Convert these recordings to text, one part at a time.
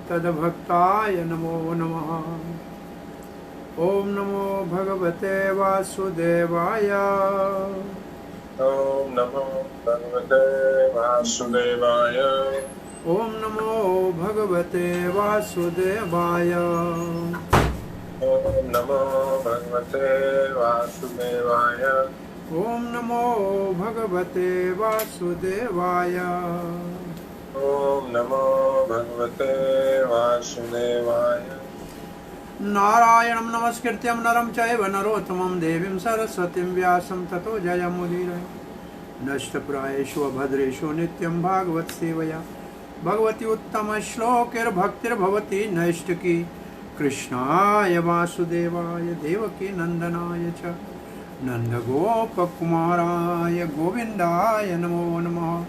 तद्भक्ताय नमो नमः। ओम नमो भगवते वासुदेवाय। ओम नमो भगवते वासुदेवाय। ओम नमो भगवते वासुदेवाय। ओम नमो भगवते वासुदेवाय। ओम नमो भगवते वासुदेवाय। ओम नमो भगवते वासुदेवाय। नारायणं नमस्कृत्यं नरं चैव नरोत्तमं देवीं सरस्वतीं व्यासं ततो जयमुदीरये। नष्टप्रायेषु अभद्रेषु नित्यं भागवत सेवया भगवती उत्तमश्लोकैर्भक्तिर्भवति नैष्टिकी। कृष्णाय वासुदेवाय देवकी नंदनाय च नंदगोपकुमाराय गोविंदाय नमो नमः।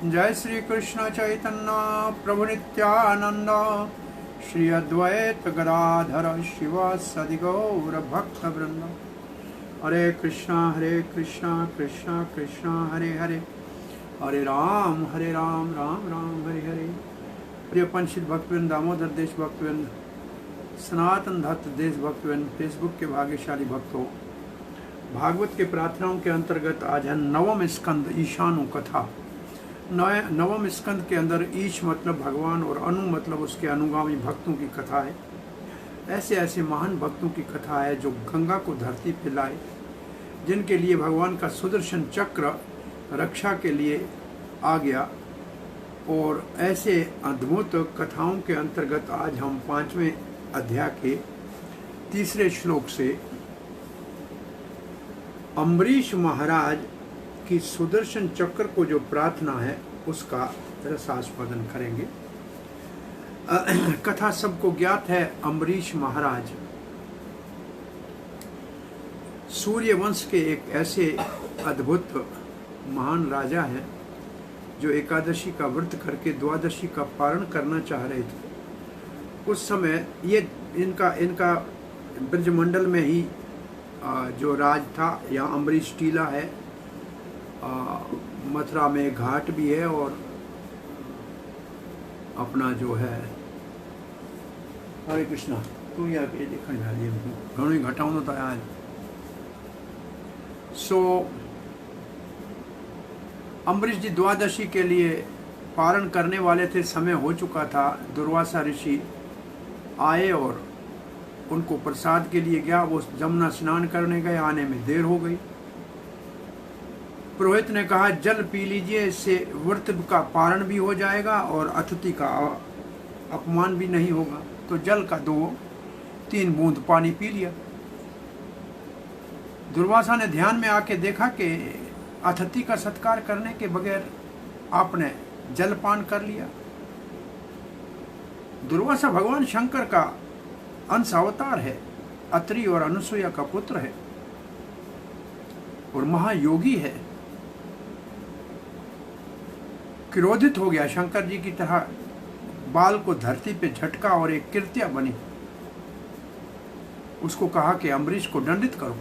जय श्री कृष्ण चैतन्य प्रभु नित्यानंद श्री अद्वैत गदाधर शिवासादि गौर भक्त वृंद। हरे कृष्णा कृष्णा कृष्णा हरे हरे, हरे राम राम राम हरे हरे। प्रिय पंचित भक्तवृंद, दामोदर देश भक्तवृंद, सनातन धत्त देश भक्तवृंद, फेसबुक के भाग्यशाली भक्तों, भागवत के प्रार्थनाओं के अंतर्गत आज है नवम स्कंद ईशानु कथा। नवम स्कंद के अंदर ईश मतलब भगवान और अनु मतलब उसके अनुगामी भक्तों की कथा है। ऐसे ऐसे महान भक्तों की कथा है जो गंगा को धरती पे लाए, जिनके लिए भगवान का सुदर्शन चक्र रक्षा के लिए आ गया। और ऐसे अद्भुत कथाओं के अंतर्गत आज हम 5वें अध्याय के 3 श्लोक से अम्बरीश महाराज की सुदर्शन चक्र को जो प्रार्थना है उसका रसास्वादन करेंगे। कथा सबको ज्ञात है। अम्बरीश महाराज सूर्य वंश के एक ऐसे अद्भुत महान राजा हैं जो एकादशी का व्रत करके द्वादशी का पारण करना चाह रहे थे। उस समय ये इनका ब्रजमंडल में ही जो राज था, यहाँ अम्बरीश टीला है, मथुरा में घाट भी है और अपना जो है हरे कृष्णा तू या के देखण भाई घणो घटाउंदो तो आज। सो अम्बरीश जी द्वादशी के लिए पारण करने वाले थे, समय हो चुका था। दुर्वासा ऋषि आए और उनको प्रसाद के लिए गया। वो जमुना स्नान करने गए, आने में देर हो गई। पुरोहित ने कहा जल पी लीजिए, इससे व्रत का पारण भी हो जाएगा और अतिथि का अपमान भी नहीं होगा। तो जल का 2-3 बूंद पानी पी लिया। दुर्वासा ने ध्यान में आके देखा कि अतिथि का सत्कार करने के बगैर आपने जलपान कर लिया। दुर्वासा भगवान शंकर का अंश अवतार है, अत्रि और अनुसुईया का पुत्र है और महायोगी है। क्रोधित हो गया, शंकर जी की तरह बाल को धरती पे झटका और एक कृत्या बनी। उसको कहा कि अम्बरीश को दंडित करो।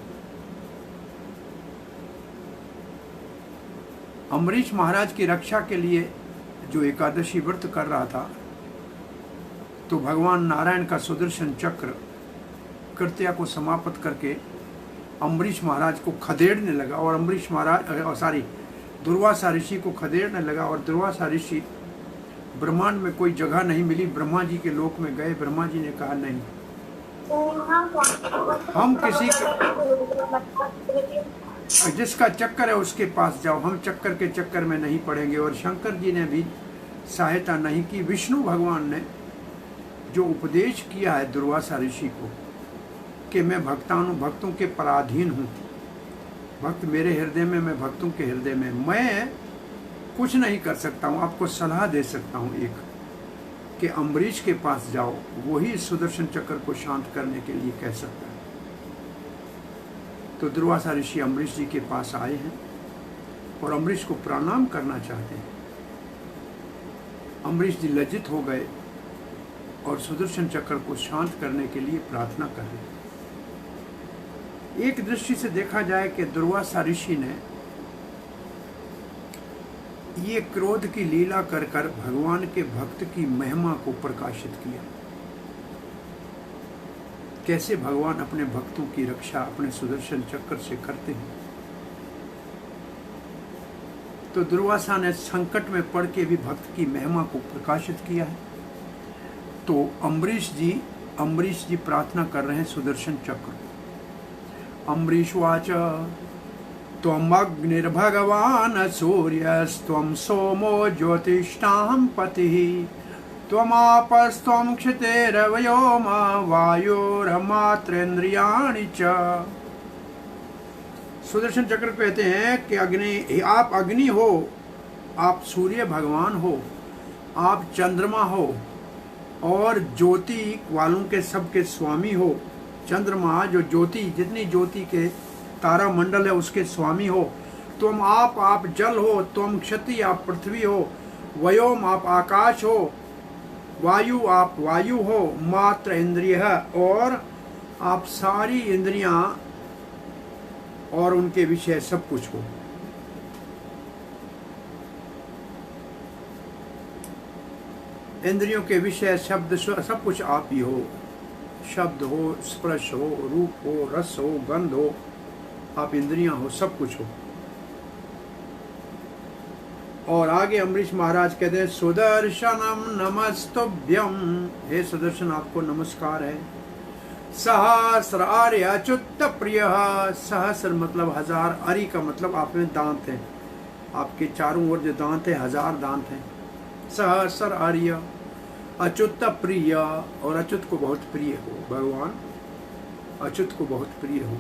अम्बरीश महाराज की रक्षा के लिए जो एकादशी व्रत कर रहा था, तो भगवान नारायण का सुदर्शन चक्र कृत्या को समाप्त करके अम्बरीश महाराज को खदेड़ने लगा और अम्बरीश महाराज दुर्वासा ऋषि को खदेड़ने लगा। और दुर्वासा ऋषि, ब्रह्मांड में कोई जगह नहीं मिली, ब्रह्मा जी के लोक में गए। ब्रह्मा जी ने कहा नहीं, हम किसी जिसका चक्कर है उसके पास जाओ, हम चक्कर के चक्कर में नहीं पड़ेंगे। और शंकर जी ने भी सहायता नहीं की। विष्णु भगवान ने जो उपदेश किया है दुर्वासा ऋषि को कि मैं भक्तों के पराधीन हूँ, भक्त मेरे हृदय में, मैं भक्तों के हृदय में, मैं कुछ नहीं कर सकता हूँ, आपको सलाह दे सकता हूँ एक, कि अम्बरीश के पास जाओ, वही सुदर्शन चक्र को शांत करने के लिए कह सकता है। तो दुर्वासा ऋषि अम्बरीश जी के पास आए हैं और अम्बरीश को प्रणाम करना चाहते हैं। अम्बरीश जी लज्जित हो गए और सुदर्शन चक्र को शांत करने के लिए प्रार्थना कर रहे हैं। एक दृष्टि से देखा जाए कि दुर्वासा ऋषि ने ये क्रोध की लीला कर कर भगवान के भक्त की महिमा को प्रकाशित किया। कैसे भगवान अपने भक्तों की रक्षा अपने सुदर्शन चक्र से करते हैं। तो दुर्वासा ने संकट में पड़ के भी भक्त की महिमा को प्रकाशित किया है। तो अम्बरीश जी प्रार्थना कर रहे हैं सुदर्शन चक्र। अम्बरीश वाच त्वम् अग्निर्भगवान् सूर्यस्त्वं सोमो ज्योतिष्ठां पतिः त्वमापस्त्वं क्षितिर्व्योम वायुर्मात्रेन्द्रियाणि च। सुदर्शन चक्र कहते हैं कि आप अग्नि हो, आप सूर्य भगवान हो, आप चंद्रमा हो और ज्योति वालों के सबके स्वामी हो। चंद्रमा जो ज्योति, जितनी ज्योति के तारा मंडल है उसके स्वामी हो। तुम आप जल हो, तुम क्षति आप पृथ्वी हो, व्योम आप आकाश हो, वायु आप वायु हो, मात्र इंद्रिय और आप सारी इंद्रियां और उनके विषय सब कुछ हो। इंद्रियों के विषय शब्द सब कुछ आप ही हो। शब्द हो, स्पर्श हो, रूप हो, रस हो, गंध हो, आप इंद्रियां हो, सब कुछ हो। और आगे अम्बरीश महाराज कहते हैं सुदर्शनम नमस्तुभ्यम, हे सुदर्शन आपको नमस्कार है। सहस्र आर्य अच्युत प्रिय, सहस्र मतलब हजार, अरि का मतलब आप में दांत है, आपके चारों ओर जो दांत है 1000 दांत हैं। सहस्र आर्य अच्युत प्रिय, और अच्युत को बहुत प्रिय हो, भगवान अच्युत को बहुत प्रिय हो।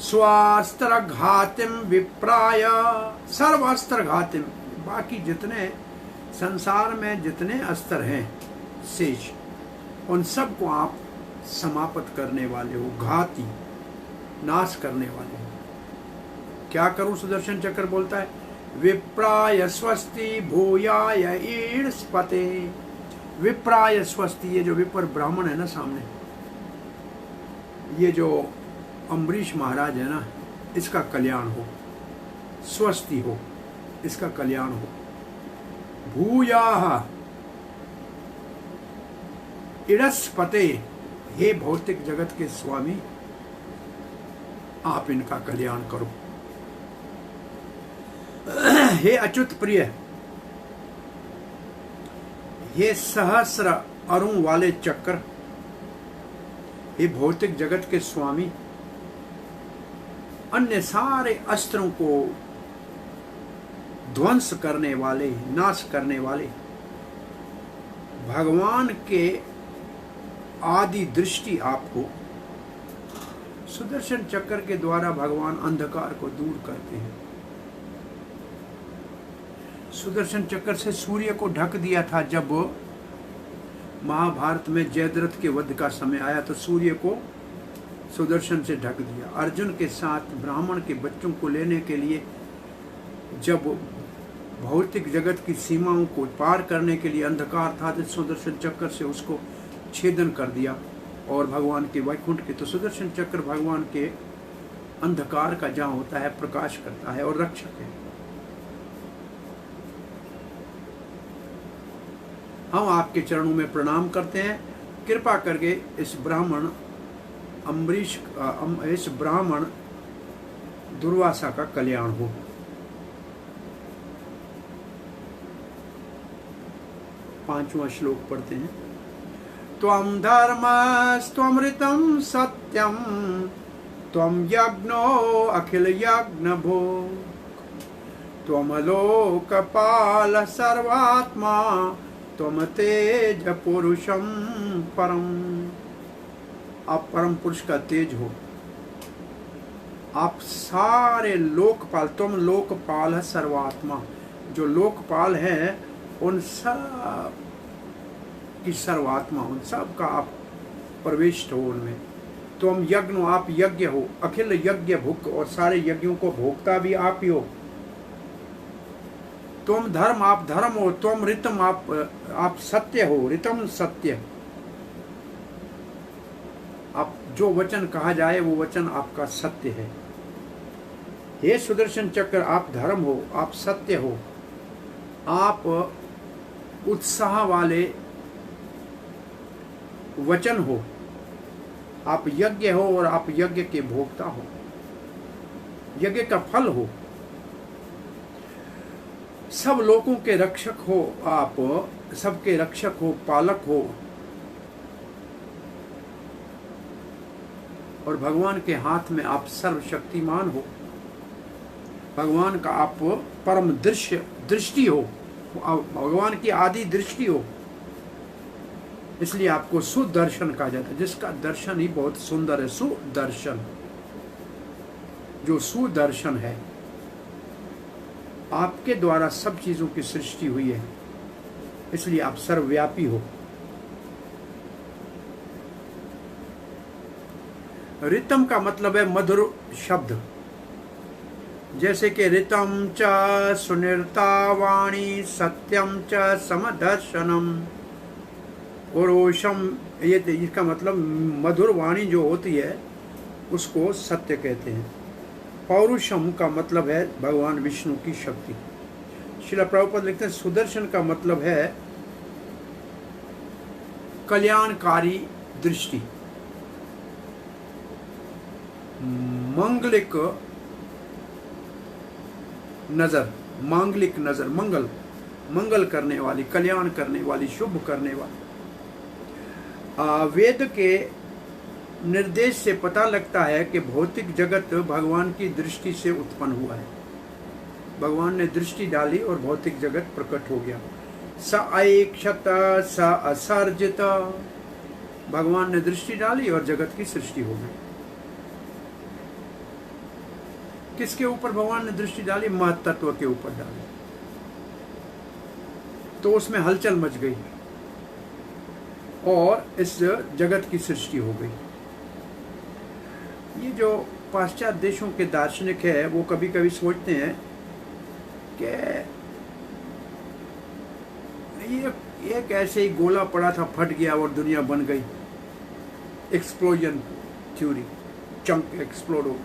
स्वास्त्र घातिम विप्राय, सर्व अस्त्र घातिम, बाकी जितने संसार में जितने अस्त्र हैं शेष, उन सब को आप समाप्त करने वाले हो, घाती, नाश करने वाले हो। क्या करूं? सुदर्शन चक्र बोलता है विप्राय स्वस्ति भूयाय ईड्स्पते। विप्राय स्वस्ति, ये जो विप्र ब्राह्मण है ना सामने, ये जो अम्बरीश महाराज है ना, इसका कल्याण हो, स्वस्ति हो, इसका कल्याण हो। भूयाः ईड्स्पते, हे भौतिक जगत के स्वामी आप इनका कल्याण करो। हे अच्युत प्रिय, हे सहस्र अरुण वाले चक्र, हे भौतिक जगत के स्वामी, अन्य सारे अस्त्रों को ध्वंस करने वाले, नाश करने वाले, भगवान के आदि दृष्टि आप हो। सुदर्शन चक्र के द्वारा भगवान अंधकार को दूर करते हैं। सुदर्शन चक्र से सूर्य को ढक दिया था। जब महाभारत में जयद्रथ के वध का समय आया तो सूर्य को सुदर्शन से ढक दिया। अर्जुन के साथ ब्राह्मण के बच्चों को लेने के लिए जब भौतिक जगत की सीमाओं को पार करने के लिए अंधकार था तो सुदर्शन चक्र से उसको छेदन कर दिया और भगवान के वैकुंठ के, तो सुदर्शन चक्र भगवान के अंधकार का जहाँ होता है प्रकाश करता है और रक्षक है। हम आपके चरणों में प्रणाम करते हैं। कृपा करके इस ब्राह्मण अम्बरीश, इस ब्राह्मण दुर्वासा का कल्याण हो। पांचवा श्लोक पढ़ते हैं। त्वं धर्मस्त्वमृतं सत्यं त्वं यज्ञो अखिल यज्ञभो त्वं लोकपाल सर्वात्मा त्वं तेज पुरुषं परम। आप परम पुरुष का तेज हो, आप सारे लोकपाल, तुम लोकपाल है सर्वात्मा, जो लोकपाल है उन सब की सर्वात्मा, उन सब का आप प्रविष्ट हो उनमें। तुम यज्ञ हो, आप यज्ञ हो, अखिल यज्ञ भुक, और सारे यज्ञों को भोगता भी आप ही हो। तुम धर्म, आप धर्म हो। तुम ऋतम, आप सत्य हो, ऋतम सत्य। आप जो वचन कहा जाए वो वचन आपका सत्य है। हे सुदर्शन चक्र, आप धर्म हो, आप सत्य हो, आप उत्साह वाले वचन हो, आप यज्ञ हो और आप यज्ञ के भोक्ता हो, यज्ञ का फल हो, सब लोगों के रक्षक हो, आप सबके रक्षक हो, पालक हो, और भगवान के हाथ में आप सर्वशक्तिमान हो, भगवान का आप परम दृष्टि हो, भगवान की आदि दृष्टि हो, इसलिए आपको सुदर्शन कहा जाता है, जिसका दर्शन ही बहुत सुंदर है। सुदर्शन, जो सुदर्शन है, आपके द्वारा सब चीजों की सृष्टि हुई है, इसलिए आप सर्वव्यापी हो। रितम का मतलब है मधुर शब्द, जैसे कि रितम च सुनिरता वाणी सत्यम च समदर्शनम, और ओशम, ये इसका मतलब मधुर वाणी जो होती है उसको सत्य कहते हैं। पौरुषम का मतलब है भगवान विष्णु की शक्ति। श्रील प्रभुपाद लिखते हैं सुदर्शन का मतलब है कल्याणकारी दृष्टि, मांगलिक नजर, मांगलिक नजर, मंगल करने वाली, कल्याण करने वाली, शुभ करने वाली। वेद के निर्देश से पता लगता है कि भौतिक जगत भगवान की दृष्टि से उत्पन्न हुआ है। भगवान ने दृष्टि डाली और भौतिक जगत प्रकट हो गया। स ऐक्षत स असर्जित, भगवान ने दृष्टि डाली और जगत की सृष्टि हो गई। किसके ऊपर भगवान ने दृष्टि डाली? महत्त्व के ऊपर डाली, तो उसमें हलचल मच गई और इस जगत की सृष्टि हो गई। ये जो पाश्चात्य देशों के दार्शनिक है वो कभी कभी सोचते हैं कि ये एक ऐसे ही गोला पड़ा था, फट गया और दुनिया बन गई। एक्सप्लोजन थ्योरी, चंक एक्सप्लोड हो।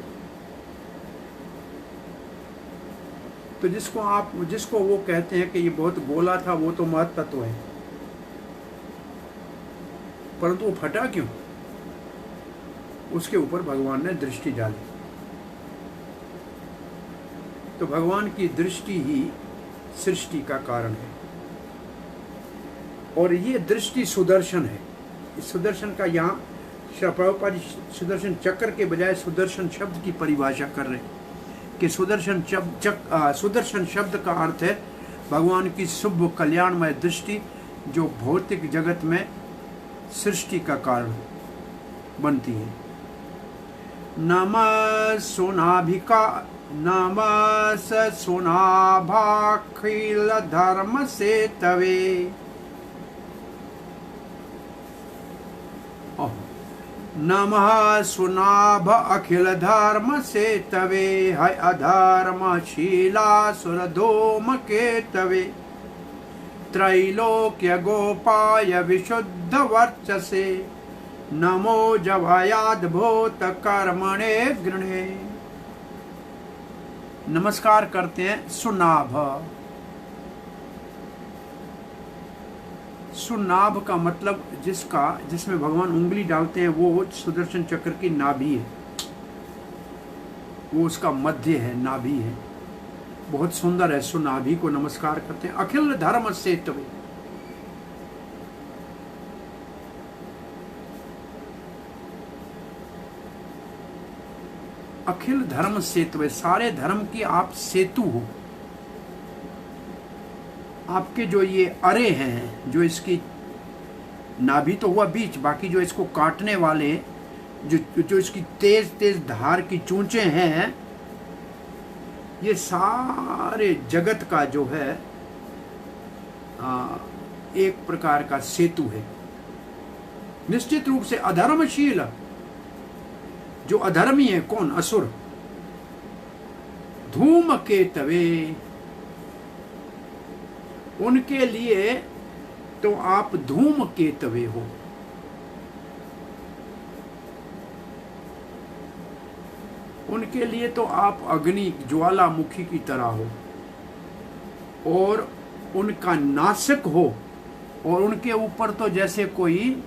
तो जिसको वो कहते हैं कि ये बहुत गोला था, वो तो महत्त्व है, परंतु वो फटा क्यों? उसके ऊपर भगवान ने दृष्टि डाली। तो भगवान की दृष्टि ही सृष्टि का कारण है, और ये दृष्टि सुदर्शन है। इस सुदर्शन का यहाँ प्रभुपाद सुदर्शन चक्र के बजाय सुदर्शन शब्द की परिभाषा कर रहे हैं कि सुदर्शन शब्द का अर्थ है भगवान की शुभ कल्याणमय दृष्टि, जो भौतिक जगत में सृष्टि का कारण बनती है। नमः सुनाभाखिल धर्म से तवे, नमः सुनाभ अखिल धर्म से तवे, है अधर्म शीला सुरधूम के तवे, त्रैलोक्य गोपाय विशुद्ध वर्चसे, नमो जवायाद्भूत कर्मणे गृणे। नमस्कार करते हैं सुनाभ। सुनाभ का मतलब जिसमें भगवान उंगली डालते हैं वो सुदर्शन चक्र की नाभि है, वो उसका मध्य है, नाभि है। बहुत सुंदर है। सुनाभि को नमस्कार करते हैं। अखिल धर्म सेतवे, अखिल धर्म सेतवे, सारे धर्म की आप सेतु हो। आपके जो ये अरे हैं, जो इसकी नाभि तो हुआ बीच, बाकी जो इसको काटने वाले जो इसकी तेज तेज धार की चूंचे हैं, ये सारे जगत का जो है एक प्रकार का सेतु है। निश्चित रूप से अधर्मशील, जो अधर्मी है कौन? असुर। धूम के तवे, उनके लिए तो आप धूम के तवे हो। उनके लिए तो आप अग्नि ज्वालामुखी की तरह हो और उनका नाशक हो, और उनके ऊपर तो जैसे कोई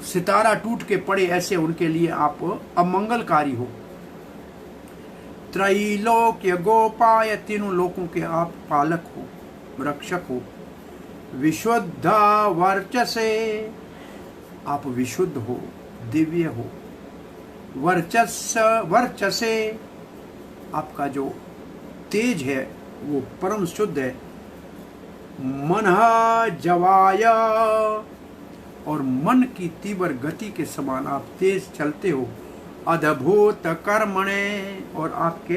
सितारा टूट के पड़े, ऐसे उनके लिए आप अमंगलकारी हो। त्रैलोक्य गोपाय, तीनों लोकों के आप पालक हो, रक्षक हो। विशुद्ध वर्चसे, आप विशुद्ध हो, दिव्य हो। वर्चसे, आपका जो तेज है वो परम शुद्ध है। मन जवाय, और मन की तीव्र गति के समान आप तेज चलते हो। अद्भुत कर्मणे, और आपके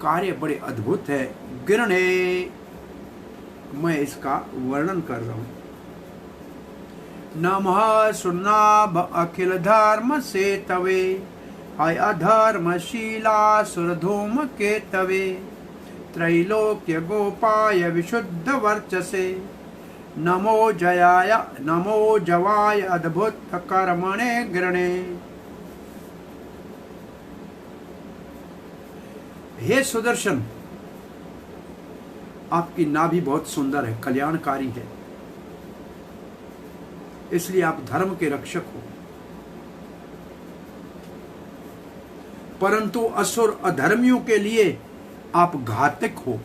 कार्य बड़े अद्भुत है। गिरणे, मैं इसका वर्णन कर रहा हूं। नमः सुनाभ अखिल धर्म से तवे, हाय अधर्मशीला सुरधूम के तवे। त्रैलोक्य गोपाय विशुद्ध वर्चसे, नमो जयाय नमो जवाय अद्भुत कर्मणे गिरणे। हे सुदर्शन, आपकी नाभि बहुत सुंदर है, कल्याणकारी है, इसलिए आप धर्म के रक्षक हो। परंतु असुर अधर्मियों के लिए आप घातक हो,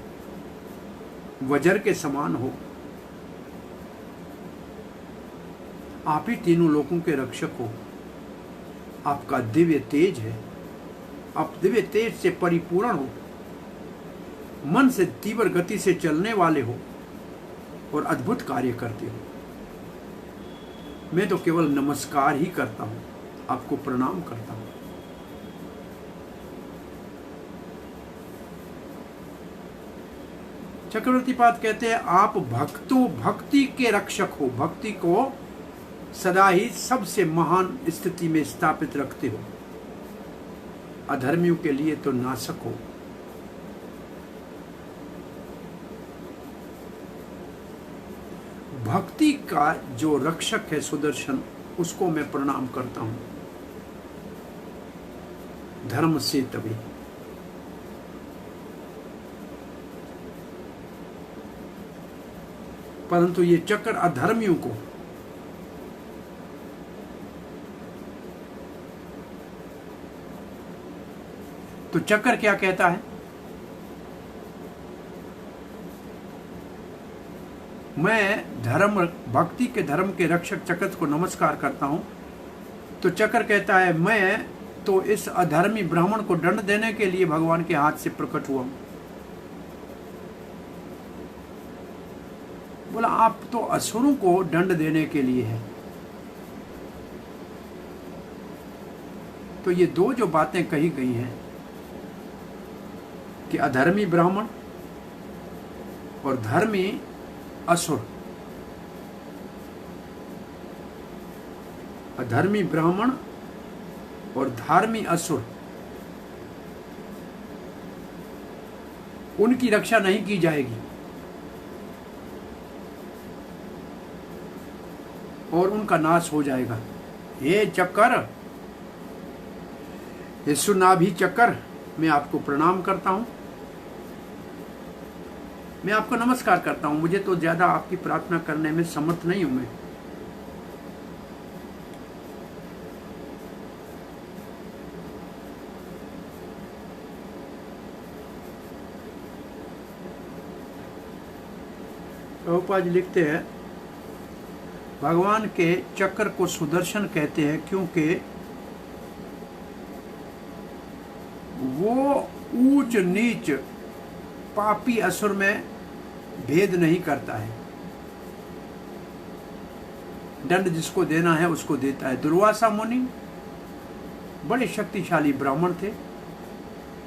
वज्र के समान हो। आप ही तीनों लोकों के रक्षक हो। आपका दिव्य तेज है, आप दिव्य तेज से परिपूर्ण हो, मन से तीव्र गति से चलने वाले हो और अद्भुत कार्य करते हो। मैं तो केवल नमस्कार ही करता हूं, आपको प्रणाम करता हूं। चक्रवर्ती पाद कहते हैं, आप भक्ति के रक्षक हो, भक्ति को सदा ही सबसे महान स्थिति में स्थापित रखते हो। अधर्मियों के लिए तो नाशक हो। भक्ति का जो रक्षक है सुदर्शन, उसको मैं प्रणाम करता हूं। धर्म से तभी, परंतु ये चक्र अधर्मियों को तो चक्र क्या कहता है? मैं धर्म भक्ति के धर्म के रक्षक चक्र को नमस्कार करता हूं। तो चक्र कहता है, मैं तो इस अधर्मी ब्राह्मण को दंड देने के लिए भगवान के हाथ से प्रकट हुआ हूं। बोला, आप तो असुरों को दंड देने के लिए है। तो ये दो जो बातें कही गई हैं कि अधर्मी ब्राह्मण और धर्मी असुर, अधर्मी ब्राह्मण और धार्मी असुर, उनकी रक्षा नहीं की जाएगी और उनका नाश हो जाएगा। हे चक्कर, ये सुनाभि चक्कर, मैं आपको प्रणाम करता हूं, मैं आपको नमस्कार करता हूं। मुझे तो ज्यादा आपकी प्रार्थना करने में समर्थ नहीं हूं मैं। प्रभुपाद जी लिखते हैं, भगवान के चक्र को सुदर्शन कहते हैं क्योंकि वो ऊंच नीच पापी असुर में भेद नहीं करता है। दंड जिसको देना है उसको देता है। दुर्वासा मुनि बड़े शक्तिशाली ब्राह्मण थे,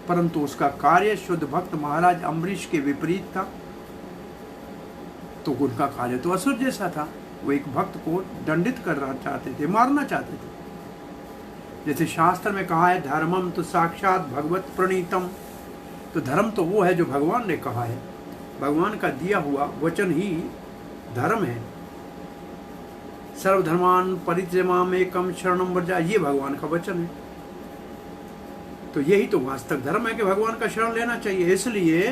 परंतु उसका कार्य शुद्ध भक्त महाराज अम्बरीश के विपरीत था। तो उनका कार्य तो असुर जैसा था। वो एक भक्त को दंडित करना चाहते थे, मारना चाहते थे। जैसे शास्त्र में कहा है, धर्मम तो साक्षात भगवत प्रणीतम, तो धर्म तो वो है जो भगवान ने कहा है। भगवान का दिया हुआ वचन ही धर्म है। सर्वधर्मान परित्यजामि एकम शरणम व्रज, ये भगवान का वचन है। तो यही तो वास्तविक धर्म है कि भगवान का शरण लेना चाहिए। इसलिए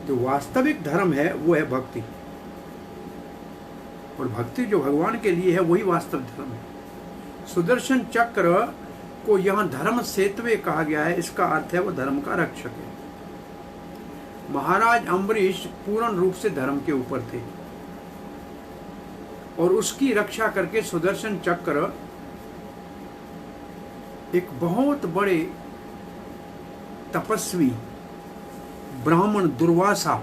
जो वास्तविक धर्म है वो है भक्ति, और भक्ति जो भगवान के लिए है वही वास्तविक धर्म है। सुदर्शन चक्र को यहाँ धर्म सेतवे कहा गया है, इसका अर्थ है वो धर्म का रक्षक है। महाराज अम्बरीश पूर्ण रूप से धर्म के ऊपर थे और उसकी रक्षा करके सुदर्शन चक्र एक बहुत बड़े तपस्वी ब्राह्मण दुर्वासा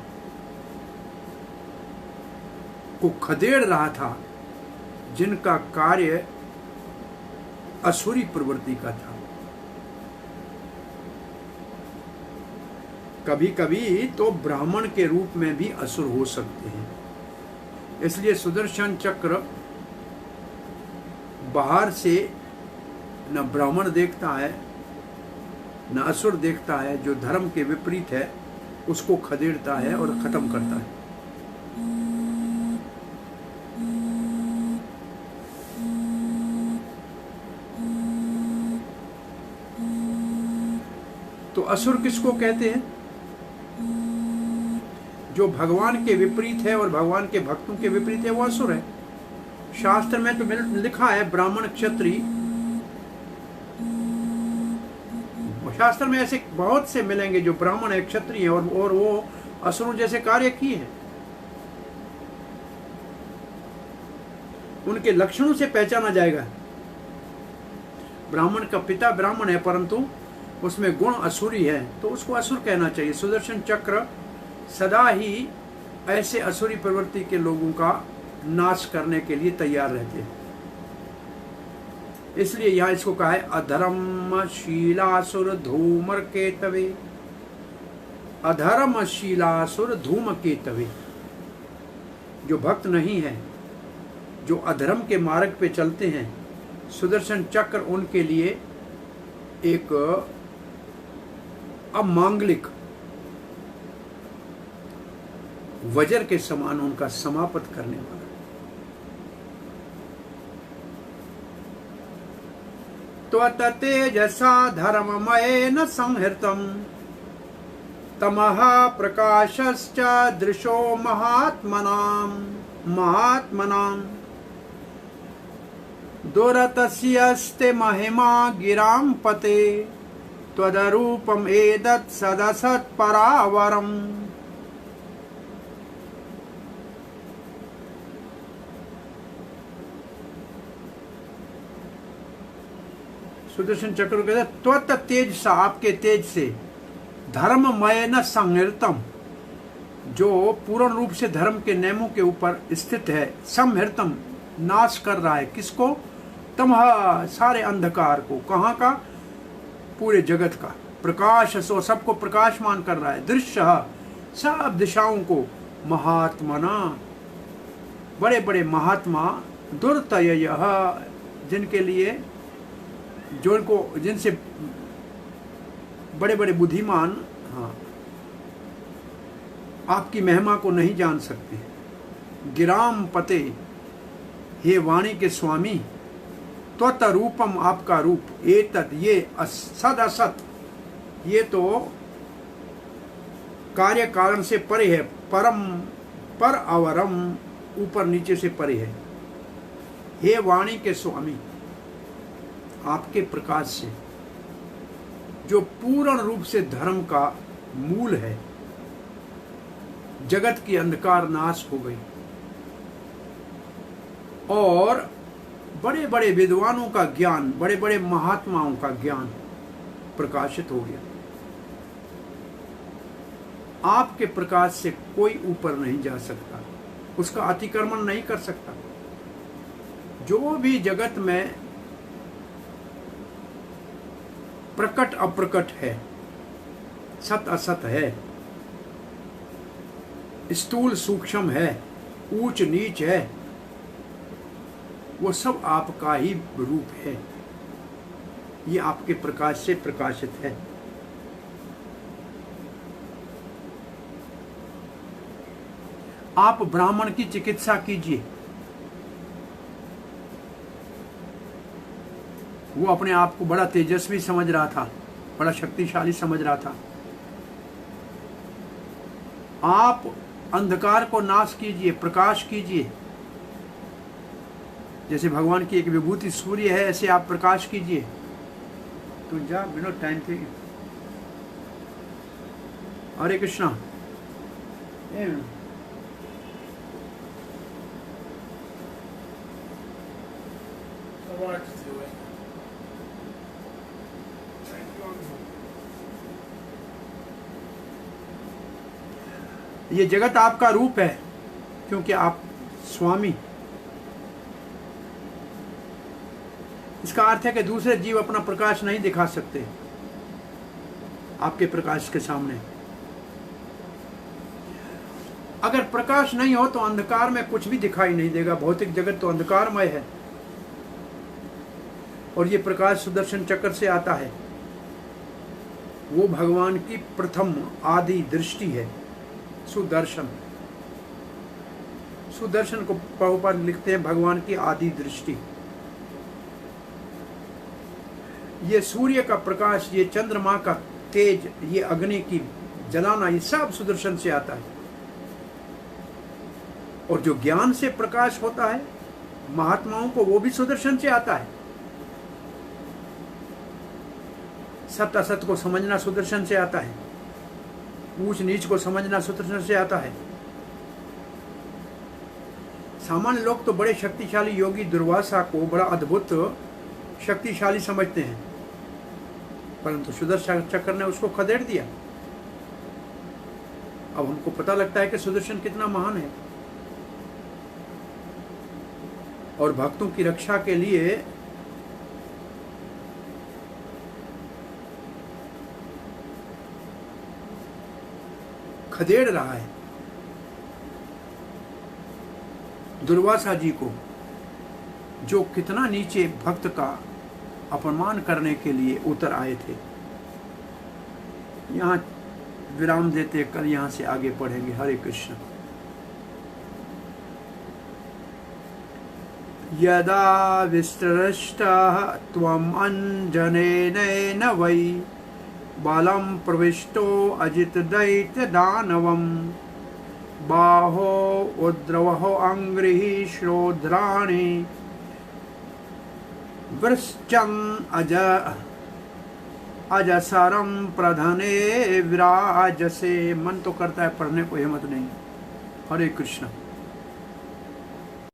को खदेड़ रहा था, जिनका कार्य असुरी प्रवृत्ति का था। कभी कभी तो ब्राह्मण के रूप में भी असुर हो सकते हैं। इसलिए सुदर्शन चक्र बाहर से न ब्राह्मण देखता है न असुर देखता है, जो धर्म के विपरीत है उसको खदेड़ता है और खत्म करता है। तो असुर किसको कहते हैं? जो भगवान के विपरीत है और भगवान के भक्तों के विपरीत है वो असुर है। शास्त्र में तो लिखा है ब्राह्मण क्षत्रिय, शास्त्र में ऐसे बहुत से मिलेंगे जो ब्राह्मण है, क्षत्रिय है और वो असुरों जैसे कार्य किए हैं। उनके लक्षणों से पहचाना जाएगा। ब्राह्मण का पिता ब्राह्मण है परंतु उसमें गुण असुरी है, तो उसको असुर कहना चाहिए। सुदर्शन चक्र सदा ही ऐसे असुरी प्रवृत्ति के लोगों का नाश करने के लिए तैयार रहते हैं। इसलिए यहाँ इसको कहा है अधर्मशीलासुर धूमकेतवे, अधर्मशीलासुर धूमकेतवे। जो भक्त नहीं है, जो अधर्म के मार्ग पे चलते हैं, सुदर्शन चक्र उनके लिए एक अमांगलिक वज्र के समान उनका समाप्त करने वाला। त्वत्तेजसा धर्ममयेन संहृतम् तमः प्रकाशश्च दृशो महात्मनाम् दुरतस्यस्ते महिमा गिरां पते त्वदरूपम् एतत् सदसत् परावरम्। सुदर्शन चक्र कहते हैं त्वत तेज सा, आपके तेज से, धर्ममय न संहृतम, जो पूर्ण रूप से धर्म के नियमों के ऊपर स्थित है, संहृतम, नाश कर रहा है। किसको? तमह, सारे अंधकार को। कहाँ का? पूरे जगत का। प्रकाश सो, सबको प्रकाशमान कर रहा है। दृश्य, सब दिशाओं को। महात्मना, बड़े बड़े महात्मा। दुर्तय, जिनके लिए, जिनसे बड़े बड़े बुद्धिमान, हाँ, आपकी महिमा को नहीं जान सकते। गिराम पते, हे वाणी के स्वामी। त्वत रूपम, आपका रूप। एतद, ये, असद असत, ये तो कार्य कारण से परे है। परम, पर अवरम, ऊपर नीचे से परे है। हे वाणी के स्वामी, आपके प्रकाश से, जो पूर्ण रूप से धर्म का मूल है, जगत की अंधकार नाश हो गई और बड़े बड़े विद्वानों का ज्ञान, बड़े बड़े महात्माओं का ज्ञान प्रकाशित हो गया। आपके प्रकाश से कोई ऊपर नहीं जा सकता, उसका अतिक्रमण नहीं कर सकता। जो भी जगत में प्रकट अप्रकट है, सत असत है, स्थूल सूक्ष्म है, ऊंच नीच है, वो सब आपका ही रूप है। ये आपके प्रकाश से प्रकाशित है। आप ब्राह्मण की चिकित्सा कीजिए, वो अपने आप को बड़ा तेजस्वी समझ रहा था, बड़ा शक्तिशाली समझ रहा था। आप अंधकार को नाश कीजिए, प्रकाश कीजिए। जैसे भगवान की एक विभूति सूर्य है, ऐसे आप प्रकाश कीजिए। तो जा बिना टाइम थे। हरे कृष्णा। ये जगत आपका रूप है, क्योंकि आप स्वामी। इसका अर्थ है कि दूसरे जीव अपना प्रकाश नहीं दिखा सकते आपके प्रकाश के सामने। अगर प्रकाश नहीं हो तो अंधकार में कुछ भी दिखाई नहीं देगा। भौतिक जगत तो अंधकारमय है, और ये प्रकाश सुदर्शन चक्र से आता है। वो भगवान की प्रथम आदि दृष्टि है, सुदर्शन। सुदर्शन को प्रभुपाद लिखते हैं भगवान की आदि दृष्टि। ये सूर्य का प्रकाश, ये चंद्रमा का तेज, ये अग्नि की जलाना, ये सब सुदर्शन से आता है। और जो ज्ञान से प्रकाश होता है महात्माओं को, वो भी सुदर्शन से आता है। सत्य असत को समझना सुदर्शन से आता है। ऊंच नीच को समझना सुदर्शन से आता है। सामान्य लोग तो बड़े शक्तिशाली योगी दुर्वासा को बड़ा अद्भुत शक्तिशाली समझते हैं, परंतु सुदर्शन चक्र ने उसको खदेड़ दिया। अब हमको पता लगता है कि सुदर्शन कितना महान है, और भक्तों की रक्षा के लिए खदेड़ रहा है। दुर्वासा जी को, जो कितना नीचे भक्त का अपमान करने के लिए उतर आए थे। यहाँ विराम देते, कल यहाँ से आगे पढ़ेंगे। हरे कृष्ण। यदा विस्तरष्टः त्वम् अंजनेन वै बालं प्रविष्टो अजित दैत्य दानवम् बाहो उद्रवहो अंग्रिः श्रोध्राणि वृश्चं अजसरं प्रधने विराजसे। मन तो करता है पढ़ने को, हिम्मत नहीं। हरे कृष्ण।